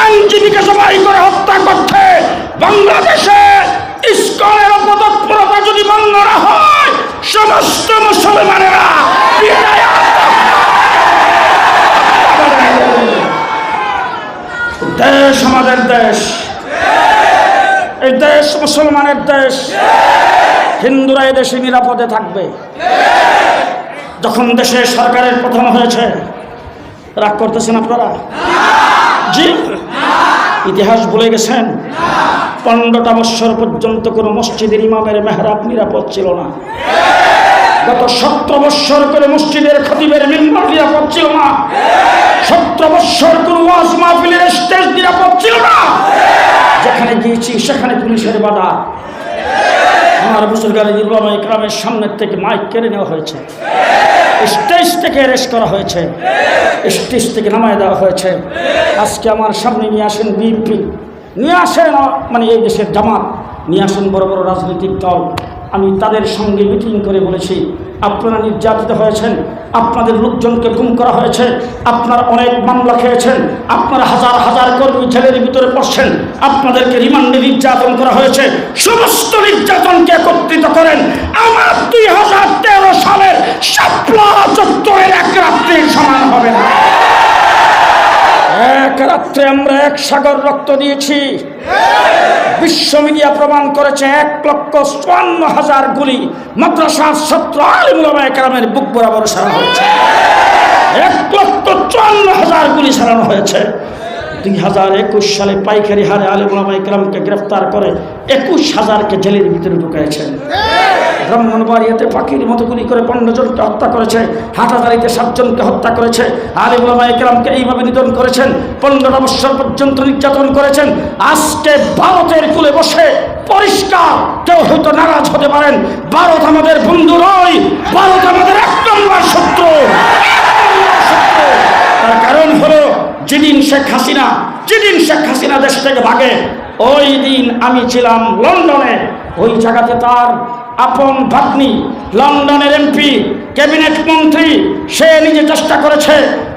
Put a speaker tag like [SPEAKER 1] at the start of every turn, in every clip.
[SPEAKER 1] আইনজীবীকে জবাই করে হত্যা করছে। বাংলাদেশে ইসকনের অপতৎপরতা যদি বন্ধ না হয়, সমস্ত মুসলমানেরা দেশ আমাদের দেশ, এই দেশ মুসলমানের দেশ। হিন্দুরা এই দেশে নিরাপদে থাকবে। যখন দেশে সরকারের পতন হয়েছে, রাগ করতেছেন আপনারা? জি, ইতিহাস ভুলে গেছেন? 15টা বৎসর পর্যন্ত কোনো মসজিদের ইমামের মেহরাব নিরাপদ ছিল না। গত 17 বৎসর করে মসজিদের খতিবের মিম্বার নিরাপদ ছিল না। 17 বৎসর কোন ওয়াজ মাহফিলের স্টেজ নিরাপদ ছিল না। যেখানে গিয়েছি সেখানে পুলিশের বাধা। আমার বুজুর্গান উলামা ইকরামের সামনের থেকে মাইক কেড়ে নেওয়া হয়েছে, স্টেজ থেকে অ্যারেস্ট করা হয়েছে, স্টেজ থেকে নামায় দেওয়া হয়েছে। আজকে আমার সামনে নিয়ে আসেন বিএনপি, নিয়ে আসেন মানে এই দেশের জামাত, নিয়ে আসেন বড় বড় রাজনৈতিক দল। আমি তাদের সঙ্গে মিটিং করে বলেছি, আপনারা নির্যাতিত হয়েছেন, আপনাদের লোকজনকে গুম করা হয়েছে, আপনারা অনেক মামলা খেয়েছেন, আপনারা হাজার হাজার কর্মী জেলের ভিতরে পড়ছেন, আপনাদেরকে রিমান্ডে নির্যাতন করা হয়েছে। সমস্ত নির্যাতনকে একত্রিত করেন। আমার 2013 সালের শাপলা চত্বরের এক রাত্রির সমান হবে না। এক রাত্রে আমরা 1 সাগর রক্ত দিয়েছি। বিশ্ব মিডিয়া প্রমাণ করেছে 1,54,000 গুলি মাদ্রাসার ছাত্র আলেম উলামা ইকরামের বুক বরাবর সারানো হয়েছে। 1,54,000 গুলি সারানো হয়েছে। 2021 সালে পাইকারি হারে আলেম উলামা ইকরামকে গ্রেফতার করে 21,000কে জেলের ভিতরে ঢুকাইছেন। ব্রাহ্মণবাড়িয়াতে পাখির মতো গুলি করে 15 জনকে হত্যা করেছে। হাটাজারিতে 7 জনকে হত্যা করেছে। আলেম উলামা ইকরামকে এইভাবে নিধন করেছেন। 15 বৎসর পর্যন্ত নির্যাতন করেছেন। আজকে ভারতের কুলে বসে পরিষ্কার, কেউ হয়তো নারাজ হতে পারেন, ভারত আমাদের বন্ধু নয়, ভারত আমাদের 1 নম্বর শত্রু। তার কারণ হলো যেদিন শেখ হাসিনা দেশ থেকে ভাগে, ওই দিন আমি ছিলাম লন্ডনে। ওই জায়গাতে তার আপন ভাগ্নি, লন্ডনের এমপি, ক্যাবিনেট মন্ত্রী, সে নিজে চেষ্টা করেছে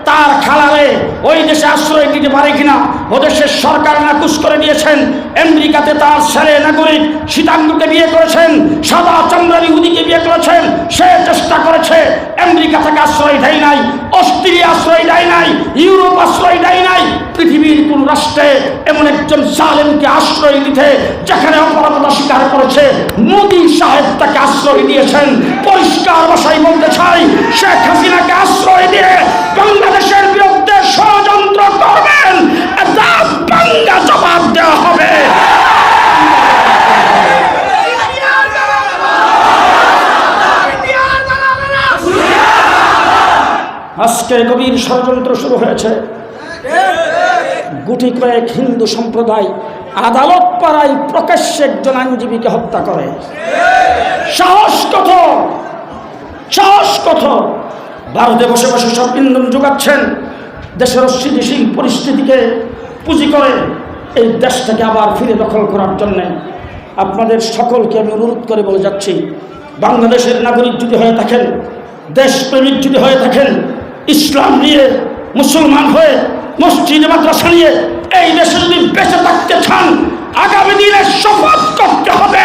[SPEAKER 1] তার খালারে ওই দেশে আশ্রয় দিতে পারে কিনা। ও দেশের সরকার নাকুশ করে দিয়েছেন। আমেরিকাতে তার ছেলে নাগরিক সীতাঙ্গুকে বিয়ে করেছেন, সাদা চামড়ার ইহুদিকে বিয়ে করেছেন। সে চেষ্টা করেছে, আমেরিকা থেকে আশ্রয় দেয় নাই, অস্ট্রেলিয়া আশ্রয় দেয় নাই, ইউরোপ আশ্রয় দেয় নাই। পৃথিবীর কোন রাষ্ট্রে এমন একজন জালেমকে আশ্রয় দিতে, যেখানে অপরাধতা স্বীকার করেছে, মোদী সাহেব তাকে আশ্রয় দিয়েছেন। পরিষ্কার ভাষায় বলতে চাই, শেখ হাসিনাকে আশ্রয় দিয়ে বাংলাদেশের বিরুদ্ধে ষড়যন্ত্র করবেন, বাংলা জবাব দেওয়া হবে। আজকে গভীর ষড়যন্ত্র শুরু হয়েছে। গুটি কয়েক হিন্দু সম্প্রদায় আদালত পাড়ায় প্রকাশ্যে একজন আইনজীবীকে হত্যা করে। সাহস কত! ভারতে বসে বসে সব ইন্ধন যোগাচ্ছেন, দেশের অস্থিতিশীল পরিস্থিতিকে পুঁজি করে এই দেশটাকে আবার ফিরে দখল করার জন্যে। আপনাদের সকলকে আমি অনুরোধ করে বলে যাচ্ছি, বাংলাদেশের নাগরিক যদি হয়ে থাকেন, দেশপ্রেমিক যদি হয়ে থাকেন, ইসলাম নিয়ে, মুসলমান হয়ে, মসজিদ মাদ্রাসা নিয়ে এই দেশে যদি বেঁচে থাকতে চান, আগামী দিনে শপথ করতে হবে,